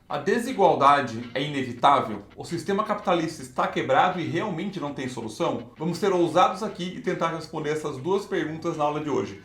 A desigualdade é inevitável? O sistema capitalista está quebrado e realmente não tem solução? Vamos ser ousados aqui e tentar responder essas duas perguntas na aula de hoje.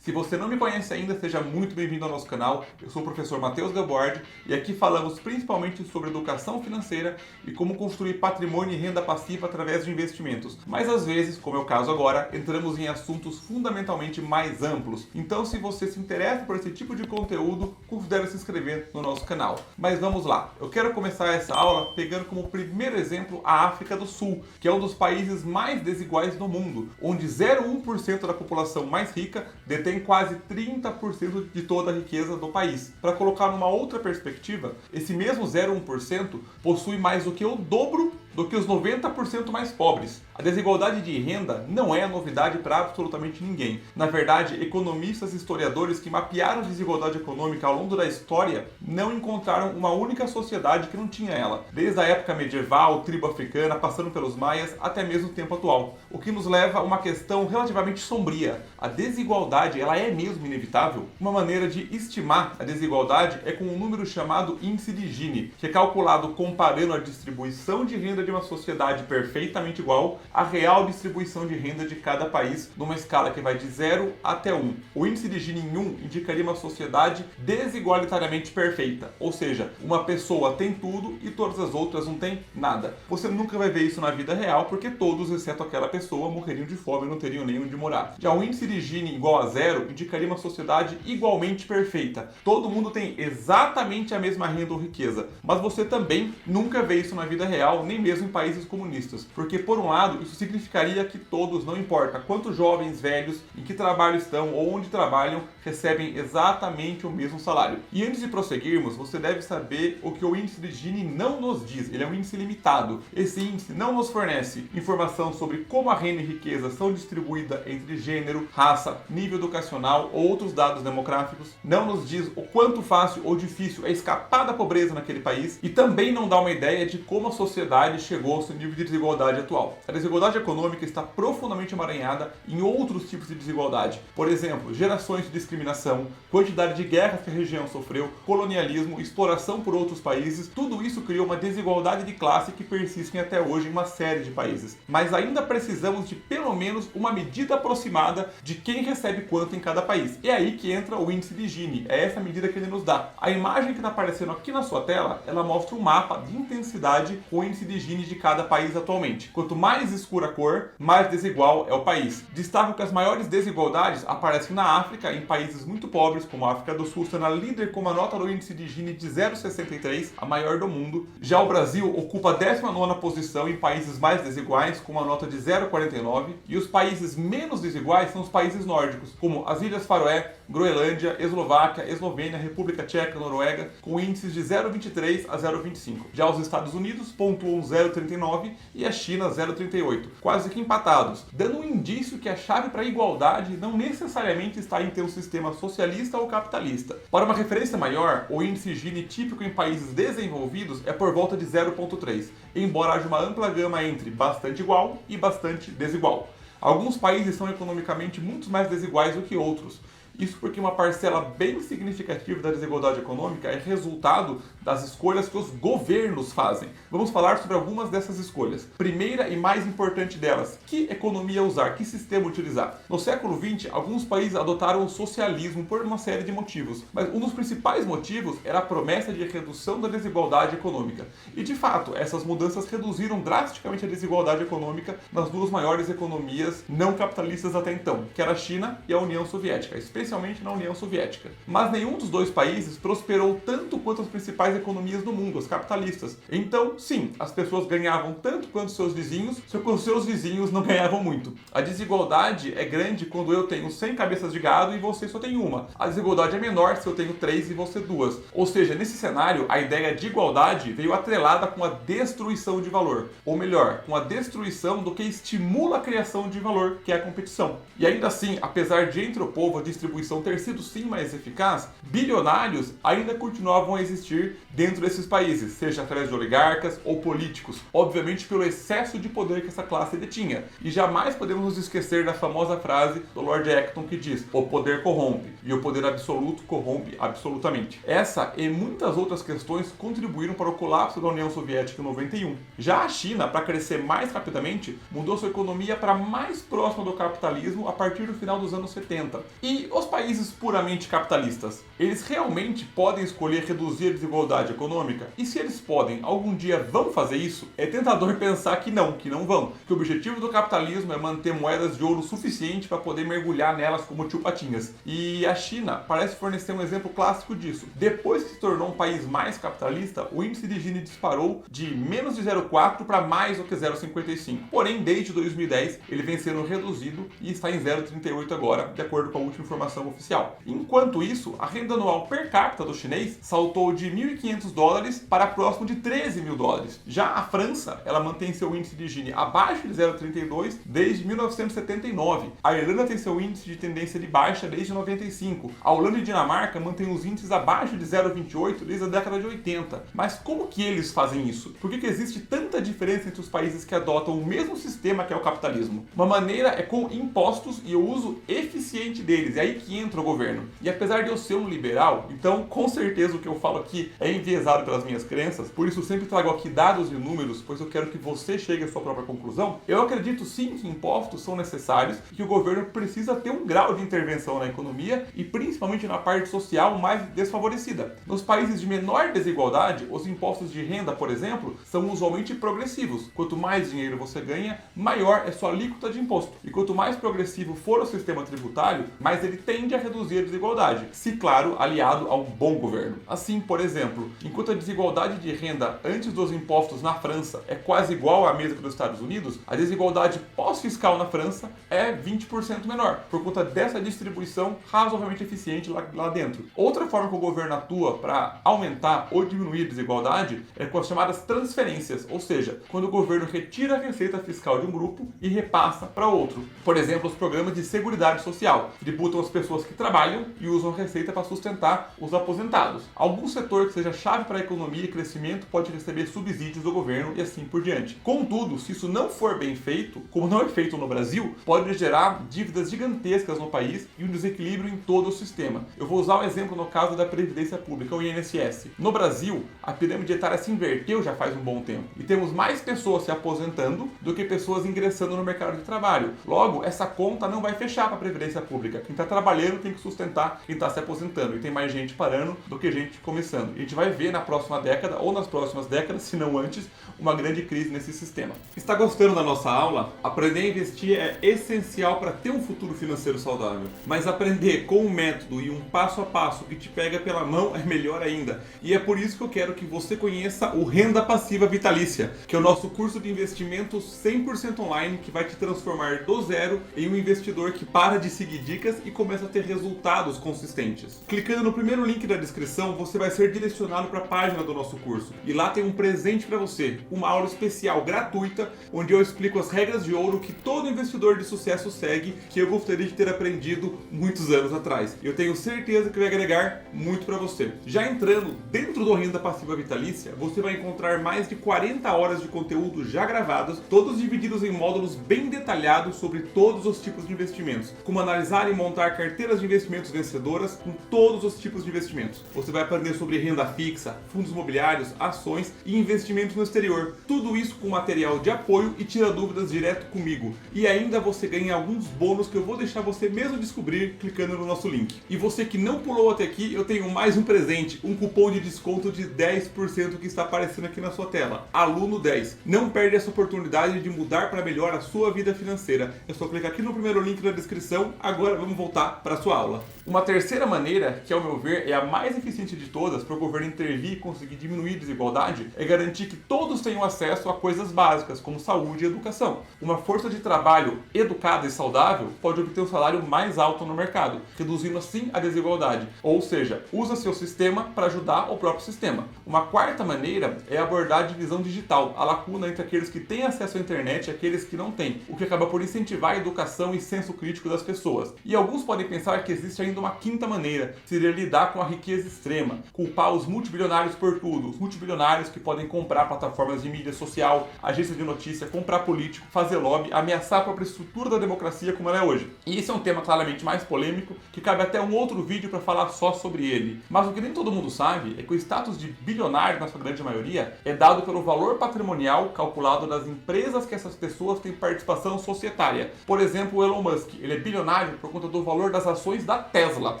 Se você não me conhece ainda, seja muito bem-vindo ao nosso canal. Eu sou o professor Matheus Gabordi e aqui falamos principalmente sobre educação financeira e como construir patrimônio e renda passiva através de investimentos. Mas às vezes, como é o caso agora, entramos em assuntos fundamentalmente mais amplos. Então, se você se interessa por esse tipo de conteúdo, considere se inscrever no nosso canal. Mas vamos lá. Eu quero começar essa aula pegando como primeiro exemplo a África do Sul, que é um dos países mais desiguais do mundo, onde 0,1% da população mais rica detém quase 30% de toda a riqueza do país. Para colocar numa outra perspectiva, esse mesmo 0,1% possui mais do que o dobro do que os 90% mais pobres. A desigualdade de renda não é novidade para absolutamente ninguém. Na verdade, economistas e historiadores que mapearam a desigualdade econômica ao longo da história não encontraram uma única sociedade que não tinha ela, desde a época medieval, tribo africana, passando pelos maias, até mesmo o tempo atual. O que nos leva a uma questão relativamente sombria. A desigualdade, ela é mesmo inevitável? Uma maneira de estimar a desigualdade é com um número chamado índice de Gini, que é calculado comparando a distribuição de renda de uma sociedade perfeitamente igual à real distribuição de renda de cada país numa escala que vai de 0 até 1. O índice de Gini em 1 indicaria uma sociedade desigualitariamente perfeita, ou seja, uma pessoa tem tudo e todas as outras não têm nada. Você nunca vai ver isso na vida real porque todos, exceto aquela pessoa, morreriam de fome e não teriam nem onde morar. Já o índice de Gini igual a 0 indicaria uma sociedade igualmente perfeita. Todo mundo tem exatamente a mesma renda ou riqueza, mas você também nunca vê isso na vida real, nem mesmo em países comunistas, porque por um lado isso significaria que todos, não importa quantos jovens, velhos, em que trabalho estão ou onde trabalham, recebem exatamente o mesmo salário. E antes de prosseguirmos, você deve saber o que o índice de Gini não nos diz. Ele é um índice limitado. Esse índice não nos fornece informação sobre como a renda e riqueza são distribuídas entre gênero, raça, nível educacional ou outros dados demográficos. Não nos diz o quanto fácil ou difícil é escapar da pobreza naquele país e também não dá uma ideia de como a sociedade chegou ao seu nível de desigualdade atual. A desigualdade econômica está profundamente emaranhada em outros tipos de desigualdade. Por exemplo, gerações de discriminação, quantidade de guerras que a região sofreu, colonialismo, exploração por outros países, tudo isso criou uma desigualdade de classe que persiste até hoje em uma série de países. Mas ainda precisamos de pelo menos uma medida aproximada de quem recebe quanto em cada país. É aí que entra o índice de Gini, é essa medida que ele nos dá. A imagem que está aparecendo aqui na sua tela, ela mostra um mapa de intensidade com o índice de Gini de cada país atualmente. Quanto mais escura a cor, mais desigual é o país. Destaco que as maiores desigualdades aparecem na África, em países muito pobres, como a África do Sul, sendo a líder com uma nota do índice de Gini de 0,63, a maior do mundo. Já o Brasil ocupa a 19ª posição em países mais desiguais, com uma nota de 0,49, e os países menos desiguais são os países nórdicos, como as Ilhas Faroé, Groenlândia, Eslováquia, Eslovênia, República Tcheca, Noruega, com índices de 0,23 a 0,25. Já os Estados Unidos pontuam 0,39 e a China 0,38, quase que empatados, dando um indício que a chave para a igualdade não necessariamente está em ter um sistema socialista ou capitalista. Para uma referência maior, o índice Gini típico em países desenvolvidos é por volta de 0,3, embora haja uma ampla gama entre bastante igual e bastante desigual. Alguns países são economicamente muito mais desiguais do que outros. Isso porque uma parcela bem significativa da desigualdade econômica é resultado das escolhas que os governos fazem. Vamos falar sobre algumas dessas escolhas. Primeira e mais importante delas, que economia usar, que sistema utilizar? No século XX, alguns países adotaram o socialismo por uma série de motivos, mas um dos principais motivos era a promessa de redução da desigualdade econômica. E de fato, essas mudanças reduziram drasticamente a desigualdade econômica nas duas maiores economias não capitalistas até então, que era a China e a União Soviética, especialmente na União Soviética. Mas nenhum dos dois países prosperou tanto quanto as principais economias do mundo, as capitalistas. Então, sim, as pessoas ganhavam tanto quanto seus vizinhos, só que os seus vizinhos não ganhavam muito. A desigualdade é grande quando eu tenho 100 cabeças de gado e você só tem uma. A desigualdade é menor se eu tenho 3 e você 2. Ou seja, nesse cenário, a ideia de igualdade veio atrelada com a destruição de valor. Ou melhor, com a destruição do que estimula a criação de valor, que é a competição. E ainda assim, apesar de entre o povo a distribuição distribuição ter sido sim mais eficaz, bilionários ainda continuavam a existir dentro desses países, seja através de oligarcas ou políticos, obviamente pelo excesso de poder que essa classe detinha. E jamais podemos nos esquecer da famosa frase do Lord Acton que diz: o poder corrompe, e o poder absoluto corrompe absolutamente. Essa e muitas outras questões contribuíram para o colapso da União Soviética em 91. Já a China, para crescer mais rapidamente, mudou sua economia para mais próxima do capitalismo a partir do final dos anos 70. E os países puramente capitalistas, eles realmente podem escolher reduzir a desigualdade econômica? E se eles podem, algum dia vão fazer isso? É tentador pensar que não vão. Que o objetivo do capitalismo é manter moedas de ouro suficiente para poder mergulhar nelas como tio Patinhas. E a China parece fornecer um exemplo clássico disso. Depois que se tornou um país mais capitalista, o índice de Gini disparou de menos de 0,4 para mais do que 0,55. Porém, desde 2010, ele vem sendo reduzido e está em 0,38 agora, de acordo com a última informação oficial. Enquanto isso, a renda anual per capita do chinês saltou de $1.500 para próximo de $13.000. Já a França, ela mantém seu índice de Gini abaixo de 0,32 desde 1979. A Irlanda tem seu índice de tendência de baixa desde 95. A Holanda e Dinamarca mantêm os índices abaixo de 0,28 desde a década de 80. Mas como que eles fazem isso? Por que existe tanta diferença entre os países que adotam o mesmo sistema que é o capitalismo? Uma maneira é com impostos e o uso eficiente deles. É aí que entra o governo. E apesar de eu ser um liberal, então com certeza o que eu falo aqui é enviesado pelas minhas crenças, por isso sempre trago aqui dados e números, pois eu quero que você chegue à sua própria conclusão. Eu acredito sim que impostos são necessários e que o governo precisa ter um grau de intervenção na economia e principalmente na parte social mais desfavorecida. Nos países de menor desigualdade, os impostos de renda, por exemplo, são usualmente progressivos. Quanto mais dinheiro você ganha, maior é sua alíquota de imposto. E quanto mais progressivo for o sistema tributário, mais ele tende a reduzir a desigualdade, se claro, aliado a um bom governo. Assim, por exemplo, enquanto a desigualdade de renda antes dos impostos na França é quase igual à mesma que dos Estados Unidos, a desigualdade pós-fiscal na França é 20% menor, por conta dessa distribuição razoavelmente eficiente lá dentro. Outra forma que o governo atua para aumentar ou diminuir a desigualdade é com as chamadas transferências, ou seja, quando o governo retira a receita fiscal de um grupo e repassa para outro. Por exemplo, os programas de Seguridade Social tributam as pessoas que trabalham e usam a receita para sustentar os aposentados. Algum setor que seja chave para a economia e crescimento pode receber subsídios do governo e assim por diante. Contudo, se isso não for bem feito, como não é feito no Brasil, pode gerar dívidas gigantescas no país e um desequilíbrio em todo o sistema. Eu vou usar o exemplo no caso da Previdência Pública, o INSS. No Brasil, a pirâmide etária se inverteu já faz um bom tempo e temos mais pessoas se aposentando do que pessoas ingressando no mercado de trabalho. Logo, essa conta não vai fechar para a Previdência Pública. Quem está trabalhando tem que sustentar quem está se aposentando e tem mais gente parando do que gente começando. E a gente vai ver na próxima década ou nas próximas décadas, se não antes, uma grande crise nesse sistema. Está gostando da nossa aula? Aprender a investir é essencial para ter um futuro financeiro saudável. Mas aprender com um método e um passo a passo que te pega pela mão é melhor ainda. E é por isso que eu quero que você conheça o Renda Passiva Vitalícia, que é o nosso curso de investimento 100% online que vai te transformar do zero em um investidor que para de seguir dicas e começa a ter resultados consistentes. Clicando no primeiro link da descrição, você vai ser direcionado para a página do nosso curso. E lá tem um presente para você, uma aula especial gratuita, onde eu explico as regras de ouro que todo investidor de sucesso segue, que eu gostaria de ter aprendido muitos anos atrás. Eu tenho certeza que vai agregar muito para você. Já entrando dentro do Renda Passiva Vitalícia, você vai encontrar mais de 40 horas de conteúdo já gravados, todos divididos em módulos bem detalhados sobre todos os tipos de investimentos, como analisar e montar carteiras de investimentos vencedoras com todos os tipos de investimentos. Você vai aprender sobre renda fixa, fundos imobiliários, ações e investimentos no exterior. Tudo isso com material de apoio e tira dúvidas direto comigo. E ainda você ganha alguns bônus que eu vou deixar você mesmo descobrir clicando no nosso link. E você que não pulou até aqui, eu tenho mais um presente, um cupom de desconto de 10% que está aparecendo aqui na sua tela. Aluno 10. Não perde essa oportunidade de mudar para melhor a sua vida financeira. É só clicar aqui no primeiro link na descrição. Agora vamos voltar para a sua aula. Uma terceira maneira, que ao meu ver é a mais eficiente de todas para o governo intervir e conseguir diminuir a desigualdade, é garantir que todos tenham acesso a coisas básicas, como saúde e educação. Uma força de trabalho educada e saudável pode obter um salário mais alto no mercado, reduzindo assim a desigualdade. Ou seja, usa seu sistema para ajudar o próprio sistema. Uma quarta maneira é abordar a divisão digital, a lacuna entre aqueles que têm acesso à internet e aqueles que não têm, o que acaba por incentivar a educação e senso crítico das pessoas. E alguns podem pensar que existe ainda uma quinta maneira, seria lidar com a riqueza extrema, culpar os multibilionários por tudo, os multibilionários que podem comprar plataformas de mídia social, agências de notícia, comprar político, fazer lobby, ameaçar a própria estrutura da democracia como ela é hoje. E esse é um tema claramente mais polêmico, que cabe até um outro vídeo para falar só sobre ele. Mas o que nem todo mundo sabe é que o status de bilionário, na sua grande maioria, é dado pelo valor patrimonial calculado das empresas que essas pessoas têm participação societária. Por exemplo, o Elon Musk, ele é bilionário por conta do valor das ações da Tesla,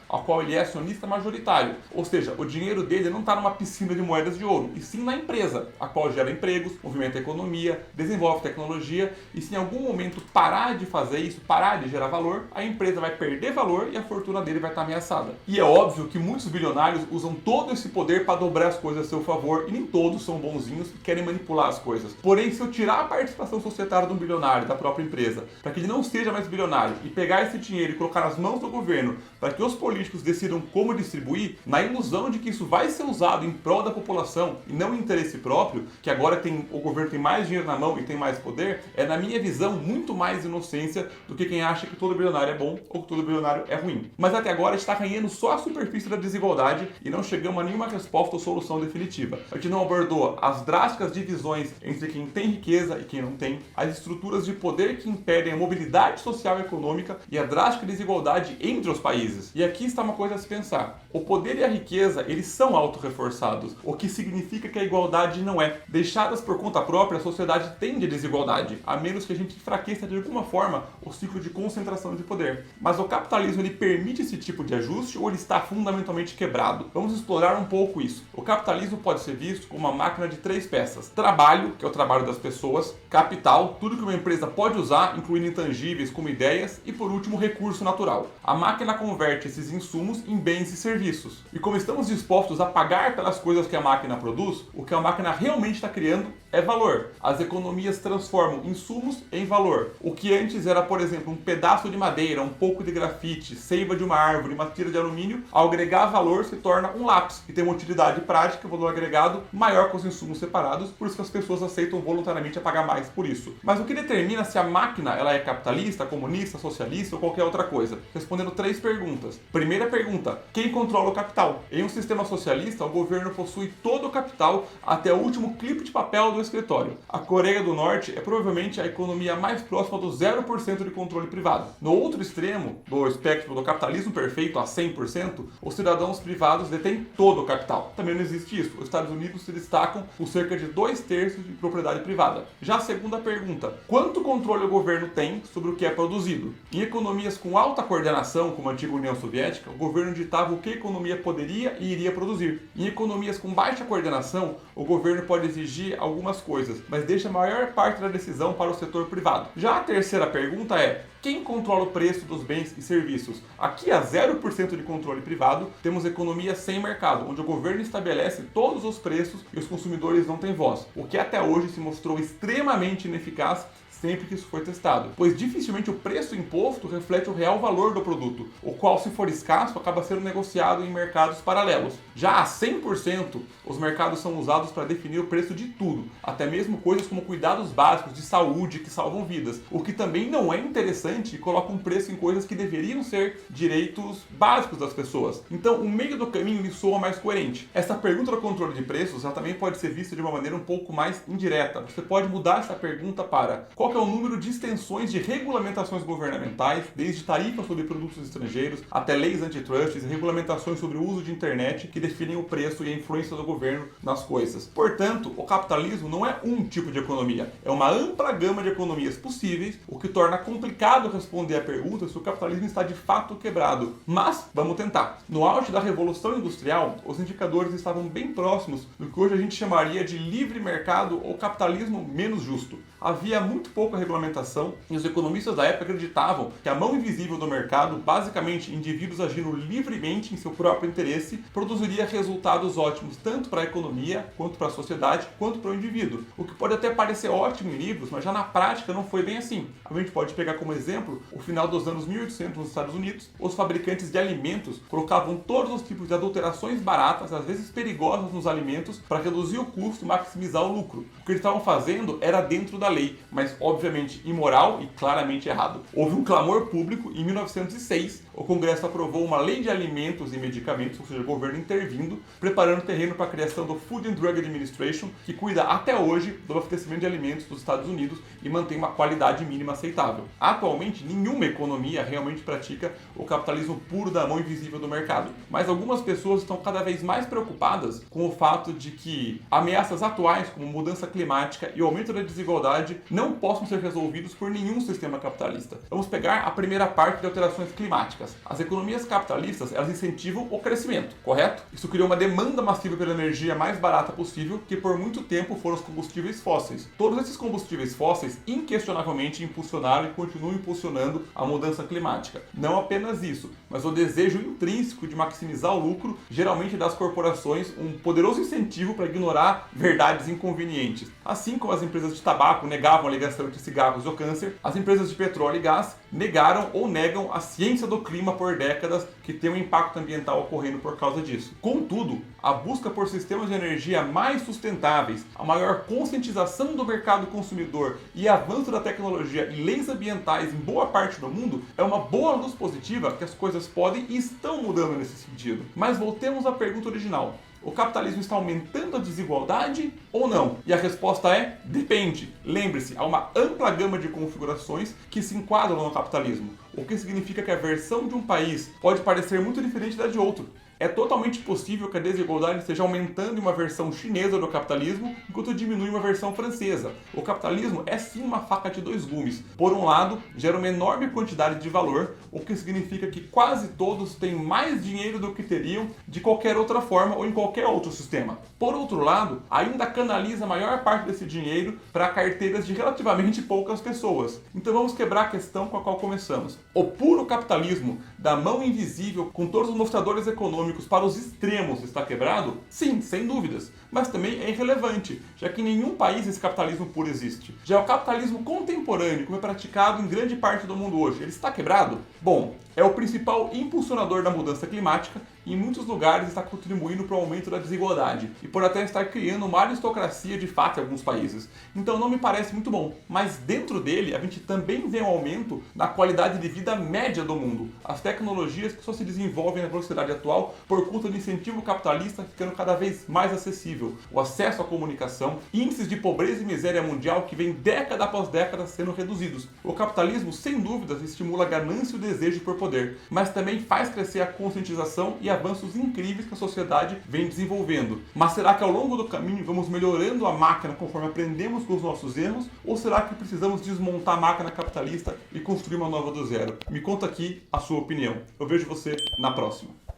ao qual ele é acionista majoritário. Ou seja, o dinheiro dele não está numa piscina de moedas de ouro, e sim na empresa, a qual gera empregos, movimenta a economia, desenvolve tecnologia, e se em algum momento parar de fazer isso, parar de gerar valor, a empresa vai perder valor e a fortuna dele vai estar ameaçada. E é óbvio que muitos bilionários usam todo esse poder para dobrar as coisas a seu favor, e nem todos são bonzinhos e querem manipular as coisas. Porém, se eu tirar a participação societária de um bilionário, da própria empresa, para que ele não seja mais bilionário, e pegar esse dinheiro e colocar nas mãos do governo, para que os políticos decidam como distribuir, na ilusão de que isso vai ser usado em prol da população e não em interesse próprio, que agora o governo tem mais dinheiro na mão e tem mais poder, é, na minha visão, muito mais inocência do que quem acha que todo bilionário é bom ou que todo bilionário é ruim. Mas até agora a gente está arranhando só a superfície da desigualdade e não chegamos a nenhuma resposta ou solução definitiva. A gente não abordou as drásticas divisões entre quem tem riqueza e quem não tem, as estruturas de poder que impedem a mobilidade social e econômica e a drástica desigualdade entre os países. E aqui está uma coisa a se pensar. O poder e a riqueza, eles são autorreforçados, o que significa que a igualdade não é. Deixadas por conta própria, a sociedade tende a desigualdade, a menos que a gente enfraqueça de alguma forma o ciclo de concentração de poder. Mas o capitalismo, ele permite esse tipo de ajuste ou ele está fundamentalmente quebrado? Vamos explorar um pouco isso. O capitalismo pode ser visto como uma máquina de 3 peças. Trabalho, que é o trabalho das pessoas, capital, tudo que uma empresa pode usar, incluindo intangíveis como ideias, e por último, recurso natural. A máquina converte esses insumos em bens e serviços. E como estamos dispostos a pagar pelas coisas que a máquina produz, o que a máquina realmente está criando é valor. As economias transformam insumos em valor. O que antes era, por exemplo, um pedaço de madeira, um pouco de grafite, seiva de uma árvore, uma tira de alumínio, ao agregar valor se torna um lápis, que tem uma utilidade prática, valor agregado maior que os insumos separados, por isso que as pessoas aceitam voluntariamente a pagar mais por isso. Mas o que determina se a máquina ela é capitalista, comunista, socialista ou qualquer outra coisa? Respondendo 3 perguntas. Primeira pergunta, quem controla o capital? Em um sistema socialista, o governo possui todo o capital até o último clipe de papel do escritório. A Coreia do Norte é provavelmente a economia mais próxima do 0% de controle privado. No outro extremo do espectro do capitalismo perfeito a 100%, os cidadãos privados detêm todo o capital. Também não existe isso. Os Estados Unidos se destacam com cerca de 2/3 de propriedade privada. Já a segunda pergunta, quanto controle o governo tem sobre o que é produzido? Em economias com alta coordenação, como a antiga União Soviética, o governo ditava o que a economia poderia e iria produzir. Em economias com baixa coordenação, o governo pode exigir algumas coisas, mas deixa a maior parte da decisão para o setor privado. Já a terceira pergunta é, quem controla o preço dos bens e serviços? Aqui há 0% de controle privado, temos economia sem mercado, onde o governo estabelece todos os preços e os consumidores não têm voz, o que até hoje se mostrou extremamente ineficaz sempre que isso foi testado, pois dificilmente o preço imposto reflete o real valor do produto, o qual, se for escasso, acaba sendo negociado em mercados paralelos. Já a 100%, os mercados são usados para definir o preço de tudo, até mesmo coisas como cuidados básicos de saúde que salvam vidas, o que também não é interessante e coloca um preço em coisas que deveriam ser direitos básicos das pessoas. Então, o meio do caminho me soa mais coerente. Essa pergunta do controle de preços ela também pode ser vista de uma maneira um pouco mais indireta. Você pode mudar essa pergunta para qual que é o número de extensões de regulamentações governamentais, desde tarifas sobre produtos estrangeiros até leis antitrust e regulamentações sobre o uso de internet que definem o preço e a influência do governo nas coisas. Portanto, o capitalismo não é um tipo de economia, é uma ampla gama de economias possíveis, o que torna complicado responder a pergunta se o capitalismo está de fato quebrado. Mas, vamos tentar. No auge da Revolução Industrial, os indicadores estavam bem próximos do que hoje a gente chamaria de livre mercado ou capitalismo menos justo. Havia muito pouca regulamentação e os economistas da época acreditavam que a mão invisível do mercado, basicamente indivíduos agindo livremente em seu próprio interesse, produziria resultados ótimos tanto para a economia, quanto para a sociedade, quanto para o indivíduo. O que pode até parecer ótimo em livros, mas já na prática não foi bem assim. A gente pode pegar como exemplo o final dos anos 1800 nos Estados Unidos, os fabricantes de alimentos colocavam todos os tipos de adulterações baratas, às vezes perigosas nos alimentos, para reduzir o custo e maximizar o lucro. O que eles estavam fazendo era dentro da lei, mas obviamente imoral e claramente errado. Houve um clamor público em 1906, o Congresso aprovou uma lei de alimentos e medicamentos, ou seja, o governo intervindo, preparando terreno para a criação do Food and Drug Administration, que cuida até hoje do abastecimento de alimentos dos Estados Unidos e mantém uma qualidade mínima aceitável. Atualmente, nenhuma economia realmente pratica o capitalismo puro da mão invisível do mercado, mas algumas pessoas estão cada vez mais preocupadas com o fato de que ameaças atuais como mudança climática e aumento da desigualdade não possam ser resolvidos por nenhum sistema capitalista. Vamos pegar a primeira parte de alterações climáticas. As economias capitalistas, elas incentivam o crescimento, correto? Isso criou uma demanda massiva pela energia mais barata possível, que por muito tempo foram os combustíveis fósseis. Todos esses combustíveis fósseis inquestionavelmente impulsionaram e continuam impulsionando a mudança climática. Não apenas isso, mas o desejo intrínseco de maximizar o lucro, geralmente das corporações, um poderoso incentivo para ignorar verdades inconvenientes. Assim como as empresas de tabaco negavam a ligação entre cigarros e o câncer, as empresas de petróleo e gás negaram ou negam a ciência do clima por décadas, que tem um impacto ambiental ocorrendo por causa disso. Contudo, a busca por sistemas de energia mais sustentáveis, a maior conscientização do mercado consumidor e avanço da tecnologia e leis ambientais em boa parte do mundo é uma boa luz positiva que as coisas podem e estão mudando nesse sentido. Mas voltemos à pergunta original. O capitalismo está aumentando a desigualdade ou não? E a resposta é: depende. Lembre-se, há uma ampla gama de configurações que se enquadram no capitalismo, o que significa que a versão de um país pode parecer muito diferente da de outro. É totalmente possível que a desigualdade esteja aumentando em uma versão chinesa do capitalismo, enquanto diminui em uma versão francesa. O capitalismo é sim uma faca de dois gumes. Por um lado, gera uma enorme quantidade de valor, o que significa que quase todos têm mais dinheiro do que teriam de qualquer outra forma ou em qualquer outro sistema. Por outro lado, ainda canaliza a maior parte desse dinheiro para carteiras de relativamente poucas pessoas. Então vamos quebrar a questão com a qual começamos. O puro capitalismo, da mão invisível, com todos os mostradores econômicos para os extremos, está quebrado? Sim, sem dúvidas, mas também é irrelevante, já que em nenhum país esse capitalismo puro existe. Já o capitalismo contemporâneo, como é praticado em grande parte do mundo hoje, ele está quebrado? Bom, é o principal impulsionador da mudança climática e em muitos lugares está contribuindo para o aumento da desigualdade e por até estar criando uma aristocracia de fato em alguns países. Então não me parece muito bom, mas dentro dele a gente também vê um aumento na qualidade de vida média do mundo. As tecnologias que só se desenvolvem na velocidade atual por conta do incentivo capitalista ficando cada vez mais acessível, o acesso à comunicação, índices de pobreza e miséria mundial que vem década após década sendo reduzidos. O capitalismo, sem dúvidas, estimula a ganância e o desejo por poder, mas também faz crescer a conscientização e avanços incríveis que a sociedade vem desenvolvendo. Mas será que ao longo do caminho vamos melhorando a máquina conforme aprendemos com os nossos erros? Ou será que precisamos desmontar a máquina capitalista e construir uma nova do zero? Me conta aqui a sua opinião. Eu vejo você na próxima.